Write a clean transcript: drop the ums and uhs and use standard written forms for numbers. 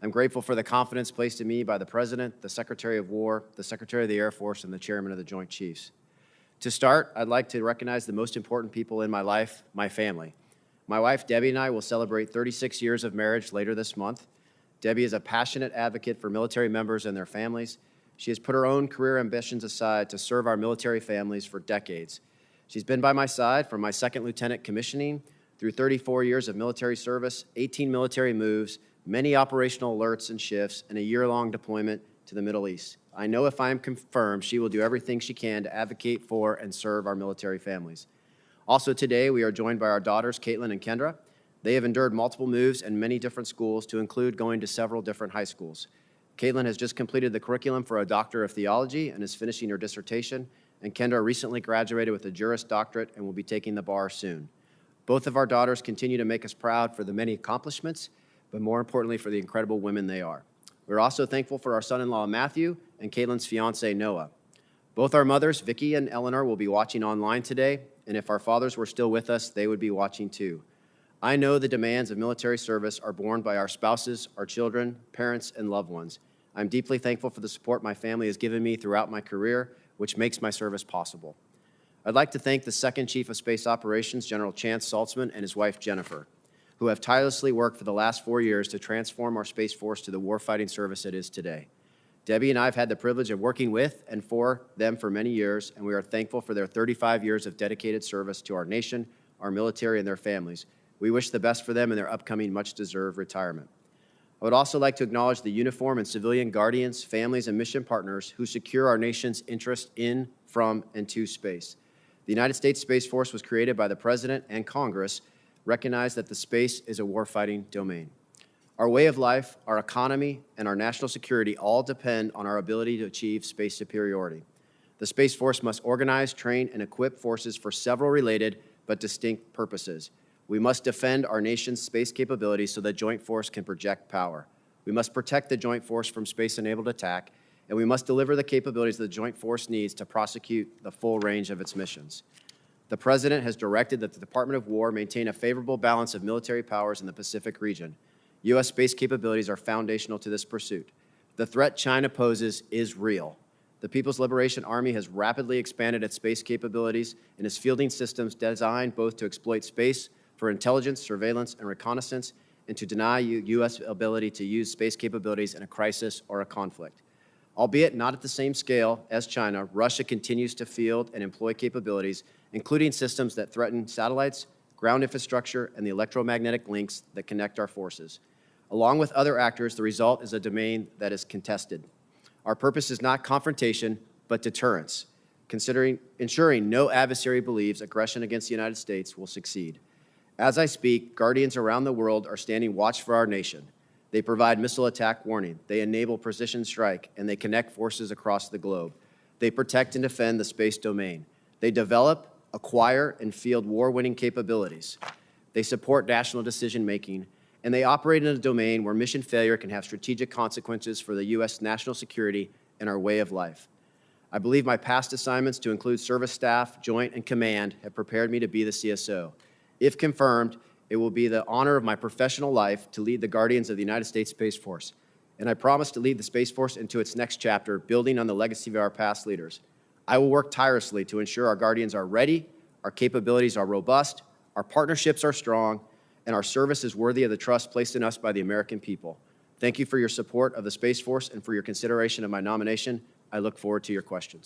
I'm grateful for the confidence placed in me by the President, the Secretary of War, the Secretary of the Air Force, and the Chairman of the Joint Chiefs. To start, I'd like to recognize the most important people in my life, my family. My wife, Debbie, and I will celebrate 36 years of marriage later this month. Debbie is a passionate advocate for military members and their families. She has put her own career ambitions aside to serve our military families for decades. She's been by my side from my second lieutenant commissioning through 34 years of military service, 18 military moves, many operational alerts and shifts, and a year-long deployment to the Middle East. I know if I am confirmed, she will do everything she can to advocate for and serve our military families. Also today, we are joined by our daughters, Caitlin and Kendra. They have endured multiple moves and many different schools, to include going to several different high schools. Caitlin has just completed the curriculum for a Doctor of Theology and is finishing her dissertation, and Kendra recently graduated with a Juris Doctorate and will be taking the bar soon. Both of our daughters continue to make us proud for the many accomplishments, but more importantly for the incredible women they are. We're also thankful for our son-in-law, Matthew, and Caitlin's fiance, Noah. Both our mothers, Vicki and Eleanor, will be watching online today, and if our fathers were still with us, they would be watching too. I know the demands of military service are borne by our spouses, our children, parents, and loved ones. I'm deeply thankful for the support my family has given me throughout my career, which makes my service possible. I'd like to thank the Second Chief of Space Operations, General Chance Saltzman, and his wife, Jennifer, who have tirelessly worked for the last 4 years to transform our Space Force to the warfighting service it is today. Debbie and I have had the privilege of working with and for them for many years, and we are thankful for their 35 years of dedicated service to our nation, our military, and their families. We wish the best for them in their upcoming much-deserved retirement. I would also like to acknowledge the uniform and civilian guardians, families, and mission partners who secure our nation's interest in, from, and to space. The United States Space Force was created by the President and Congress, recognized that the space is a warfighting domain. Our way of life, our economy, and our national security all depend on our ability to achieve space superiority. The Space Force must organize, train, and equip forces for several related but distinct purposes. We must defend our nation's space capabilities so the Joint Force can project power. We must protect the Joint Force from space-enabled attack, and we must deliver the capabilities the Joint Force needs to prosecute the full range of its missions. The President has directed that the Department of War maintain a favorable balance of military powers in the Pacific region. U.S. space capabilities are foundational to this pursuit. The threat China poses is real. The People's Liberation Army has rapidly expanded its space capabilities and is fielding systems designed both to exploit space for intelligence, surveillance, and reconnaissance, and to deny U.S. ability to use space capabilities in a crisis or a conflict. Albeit not at the same scale as China, Russia continues to field and employ capabilities, including systems that threaten satellites, ground infrastructure, and the electromagnetic links that connect our forces. Along with other actors, the result is a domain that is contested. Our purpose is not confrontation, but deterrence, ensuring no adversary believes aggression against the United States will succeed. As I speak, Guardians around the world are standing watch for our nation. They provide missile attack warning, they enable precision strike, and they connect forces across the globe. They protect and defend the space domain. They develop, acquire, and field war-winning capabilities. They support national decision-making, and they operate in a domain where mission failure can have strategic consequences for the U.S. national security and our way of life. I believe my past assignments, to include service staff, joint, and command, have prepared me to be the CSO. If confirmed, it will be the honor of my professional life to lead the Guardians of the United States Space Force, and I promise to lead the Space Force into its next chapter, building on the legacy of our past leaders. I will work tirelessly to ensure our Guardians are ready, our capabilities are robust, our partnerships are strong, and our service is worthy of the trust placed in us by the American people. Thank you for your support of the Space Force and for your consideration of my nomination. I look forward to your questions.